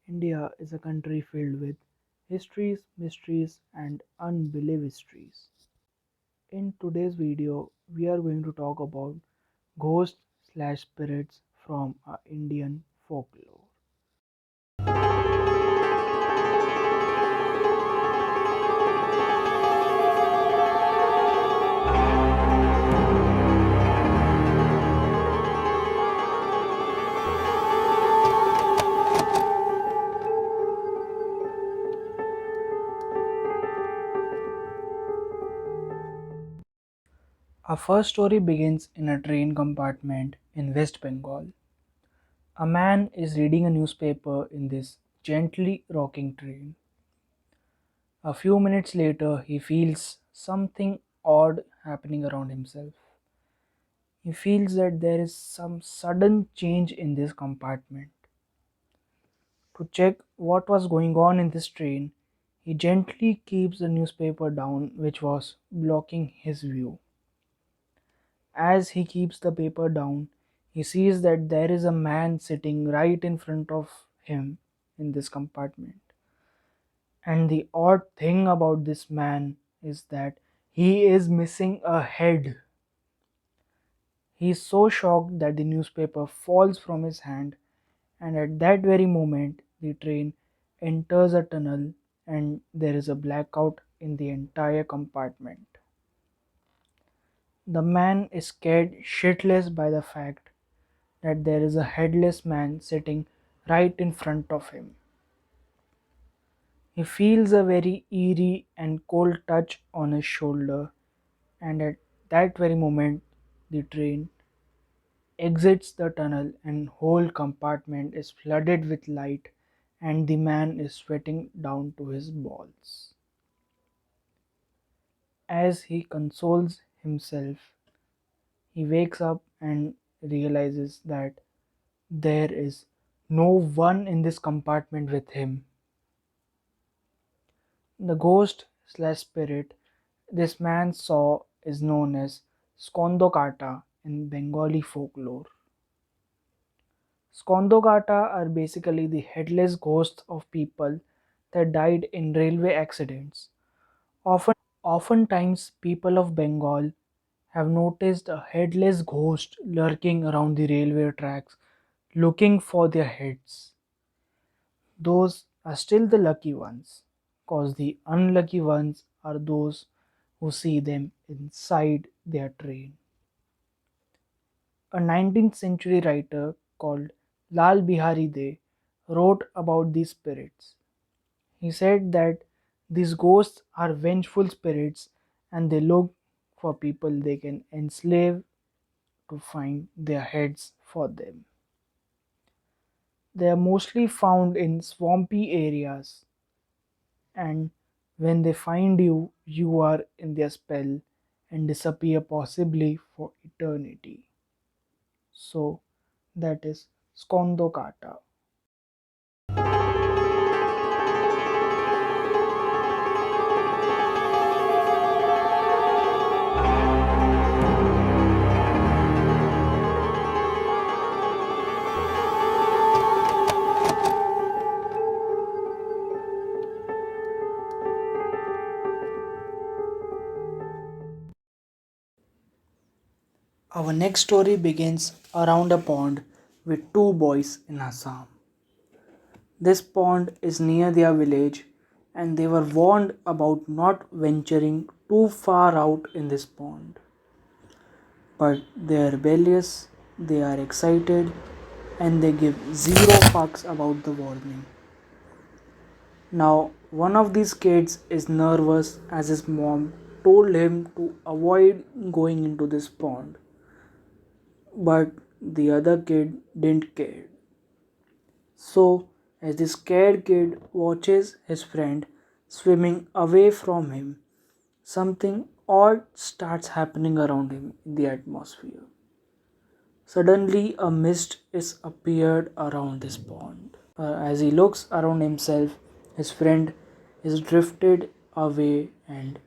India is a country filled with histories, mysteries, and unbelievable histories. In today's video, we are going to talk about ghosts/spirits from Indian folklore. Our first story begins in a train compartment in West Bengal. A man is reading a newspaper in this gently rocking train. A few minutes later, he feels something odd happening around himself. He feels that there is some sudden change in this compartment. To check what was going on in this train, he gently keeps the newspaper down, which was blocking his view. As he keeps the paper down, he sees that there is a man sitting right in front of him in this compartment. And the odd thing about this man is that he is missing a head. He is so shocked that the newspaper falls from his hand, and at that very moment, the train enters a tunnel and there is a blackout in the entire compartment. The man is scared shitless by the fact that there is a headless man sitting right in front of him. He feels a very eerie and cold touch on his shoulder, and at that very moment, the train exits the tunnel and whole compartment is flooded with light and the man is sweating down to his balls. As he consoles himself, he wakes up and realizes that there is no one in this compartment with him. The ghost/spirit this man saw is known as Skondokata in Bengali folklore. Skondokata are basically the headless ghosts of people that died in railway accidents. Oftentimes, people of Bengal have noticed a headless ghost lurking around the railway tracks looking for their heads. Those are still the lucky ones, cause the unlucky ones are those who see them inside their train. A 19th century writer called Lal Bihari De wrote about these spirits. He said that these ghosts are vengeful spirits and they look for people they can enslave to find their heads for them. They are mostly found in swampy areas, and when they find you, you are in their spell and disappear possibly for eternity. So, that is Skondokata. Our next story begins around a pond with two boys in Assam. This pond is near their village, and they were warned about not venturing too far out in this pond. But they are rebellious, they are excited, and they give zero fucks about the warning. Now, one of these kids is nervous as his mom told him to avoid going into this pond, but the other kid didn't care. So, as the scared kid watches his friend swimming away from him, something odd starts happening around him in the atmosphere. Suddenly, a mist is appeared around this pond. As he looks around himself, his friend is drifted away and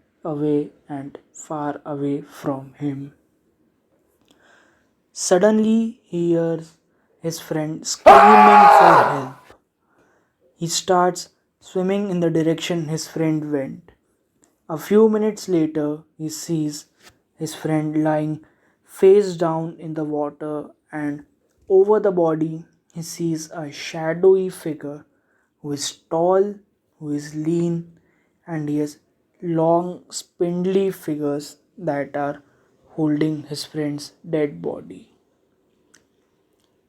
far away from him. Suddenly, he hears his friend screaming for help. He starts swimming in the direction his friend went. A few minutes later, he sees his friend lying face down in the water, and over the body, he sees a shadowy figure who is tall, who is lean, and he has long, spindly fingers that are holding his friend's dead body.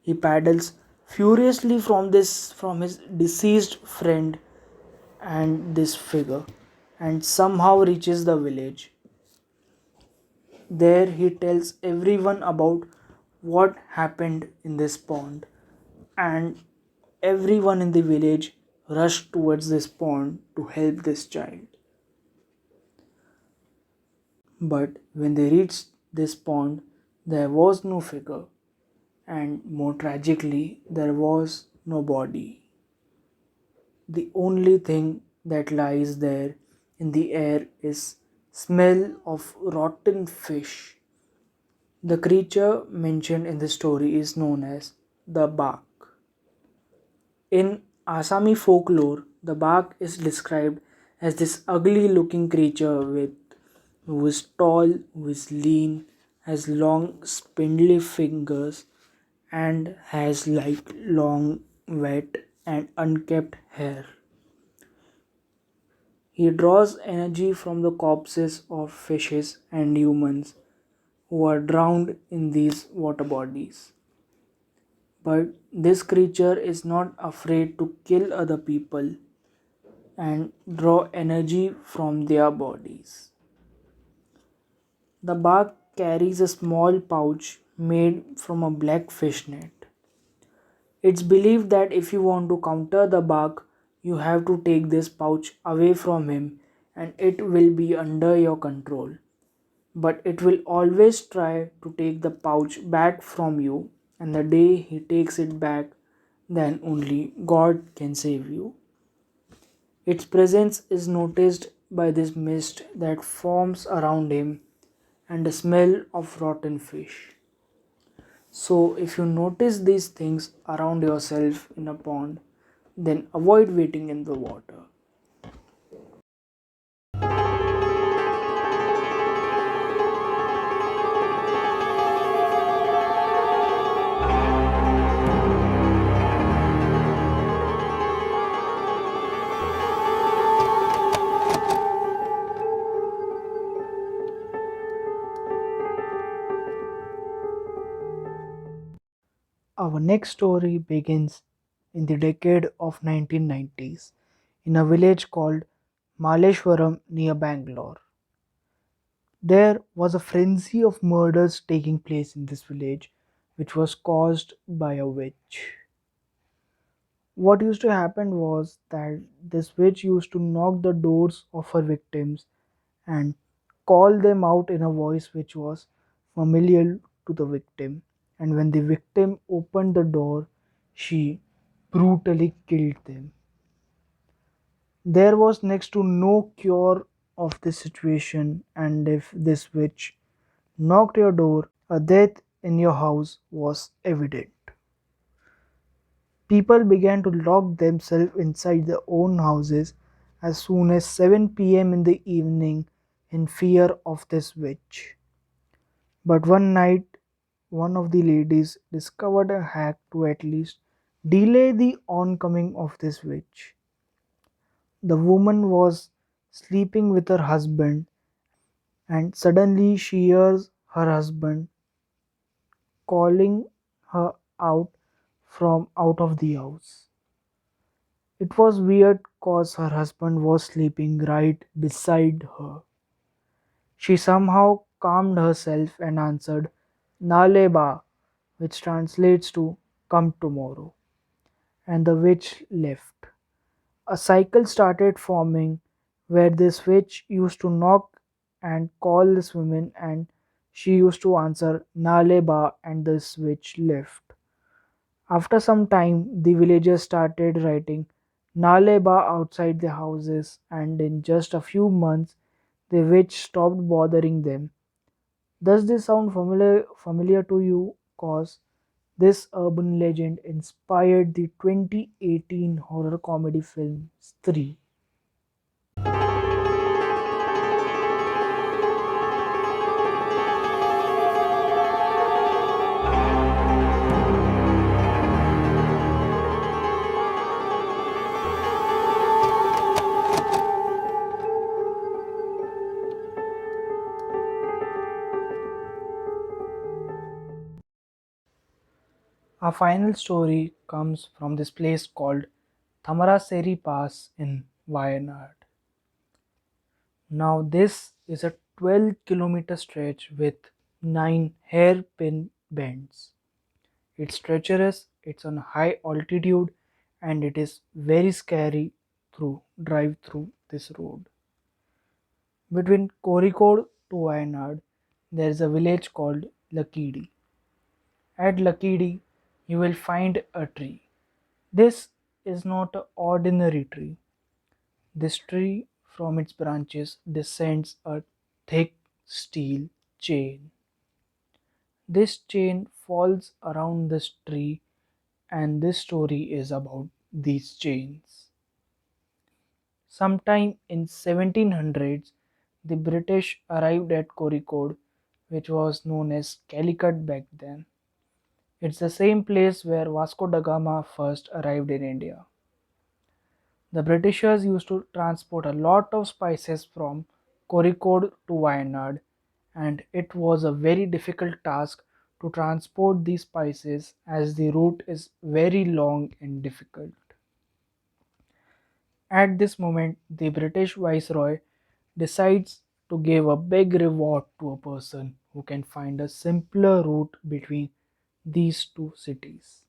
He paddles furiously from his deceased friend and this figure, and somehow reaches the village. There he tells everyone about what happened in this pond, and everyone in the village rushed towards this pond to help this child. But when they reached this pond, there was no figure, and more tragically, there was no body. The only thing that lies there in the air is smell of rotten fish. The creature mentioned in the story is known as the Bak. In Asami folklore, the Bak is described as this ugly looking creature who is tall, who is lean, has long spindly fingers, and has like long, wet, and unkept hair. He draws energy from the corpses of fishes and humans who are drowned in these water bodies. But this creature is not afraid to kill other people and draw energy from their bodies. The bark carries a small pouch made from a black fish net. It's believed that if you want to counter the bark, you have to take this pouch away from him and it will be under your control. But it will always try to take the pouch back from you, and the day he takes it back, then only God can save you. Its presence is noticed by this mist that forms around him and the smell of rotten fish. So, if you notice these things around yourself in a pond, then avoid waiting in the water. Our next story begins in the decade of 1990s in a village called Maleshwaram near Bangalore. There was a frenzy of murders taking place in this village, which was caused by a witch. What used to happen was that this witch used to knock the doors of her victims and call them out in a voice which was familiar to the victim. And when the victim opened the door, she brutally killed them. There was next to no cure of this situation, and if this witch knocked your door, a death in your house was evident. People began to lock themselves inside their own houses as soon as 7 p.m. in the evening in fear of this witch. But one night, one of the ladies discovered a hack to at least delay the oncoming of this witch. The woman was sleeping with her husband, and suddenly she hears her husband calling her out from out of the house. It was weird cause her husband was sleeping right beside her. She somehow calmed herself and answered Naleba, which translates to come tomorrow, and the witch left. A cycle started forming where this witch used to knock and call this woman, and she used to answer Naleba, and this witch left. After some time, the villagers started writing Naleba outside their houses, and in just a few months, the witch stopped bothering them. Does this sound familiar to you? Cause This urban legend inspired the 2018 horror comedy film Stree. Our final story comes from this place called Thamaraseri Pass in Wayanad. Now, this is a 12-kilometer stretch with 9 hairpin bends. It's treacherous, it's on high altitude, and it is very scary to drive through this road. Between Kozhikode to Wayanad, there is a village called Lakidi. At Lakidi, you will find a tree. This is not an ordinary tree. This tree, from its branches, descends a thick steel chain. This chain falls around this tree, and this story is about these chains. Sometime in 1700s, the British arrived at Kozhikode, which was known as Calicut back then. It's the same place where Vasco da Gama first arrived in India. The Britishers used to transport a lot of spices from Kozhikode to Wayanad, and it was a very difficult task to transport these spices as the route is very long and difficult. At this moment, the British Viceroy decides to give a big reward to a person who can find a simpler route between these two cities.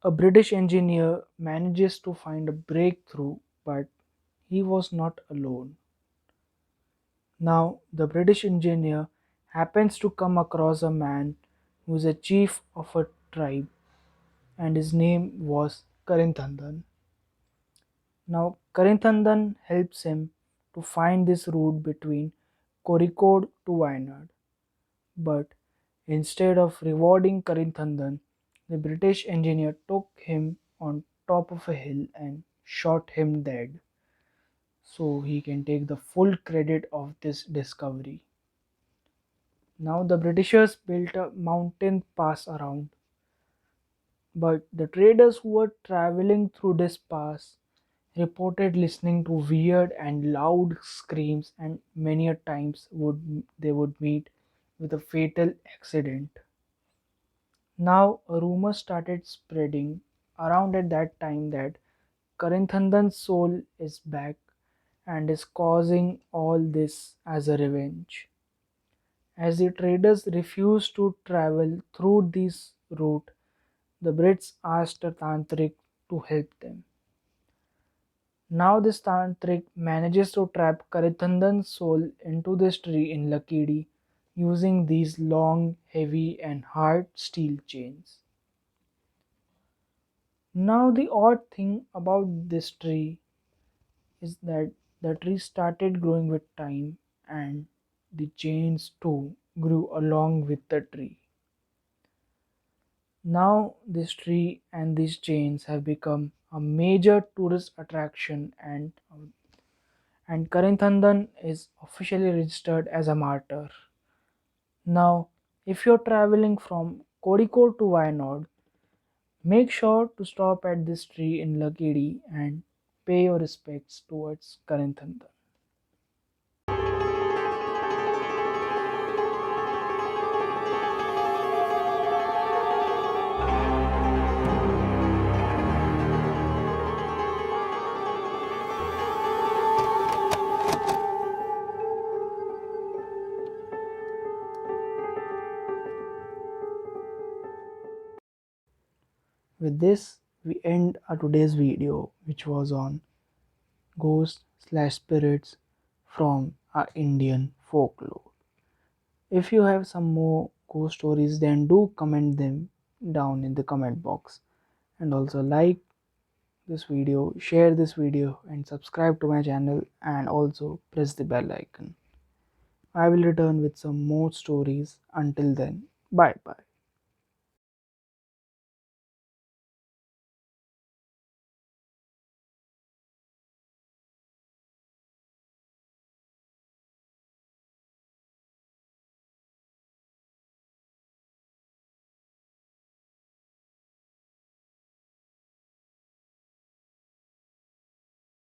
A British engineer manages to find a breakthrough, but he was not alone. Now, the British engineer happens to come across a man who is a chief of a tribe, and his name was Karinthandan. Now, Karinthandan helps him to find this route between Kozhikode to Wayanad. But instead of rewarding Karinthandan, the British engineer took him on top of a hill and shot him dead so he can take the full credit of this discovery. Now the Britishers built a mountain pass around, but the traders who were traveling through this pass reported listening to weird and loud screams, and many a times they would meet with a fatal accident. Now a rumor started spreading around at that time that Karinthandan's soul is back and is causing all this as a revenge. As the traders refused to travel through this route, the Brits asked a tantric to help them. Now this tantric manages to trap Karithandan's soul into this tree in Lakidi using these long, heavy and hard steel chains. Now the odd thing about this tree is that the tree started growing with time, and the chains too grew along with the tree. Now this tree and these chains have become a major tourist attraction, and Karinthandan is officially registered as a martyr. Now, if you're traveling from Kozhikode to Wayanad, make sure to stop at this tree in Lakidi and pay your respects towards Karinthandan. With this, we end our today's video, which was on ghosts slash spirits from our Indian folklore. If you have some more ghost stories, then do comment them down in the comment box, and also like this video, share this video, and subscribe to my channel, and also press the bell icon. I will return with some more stories. Until then, bye bye.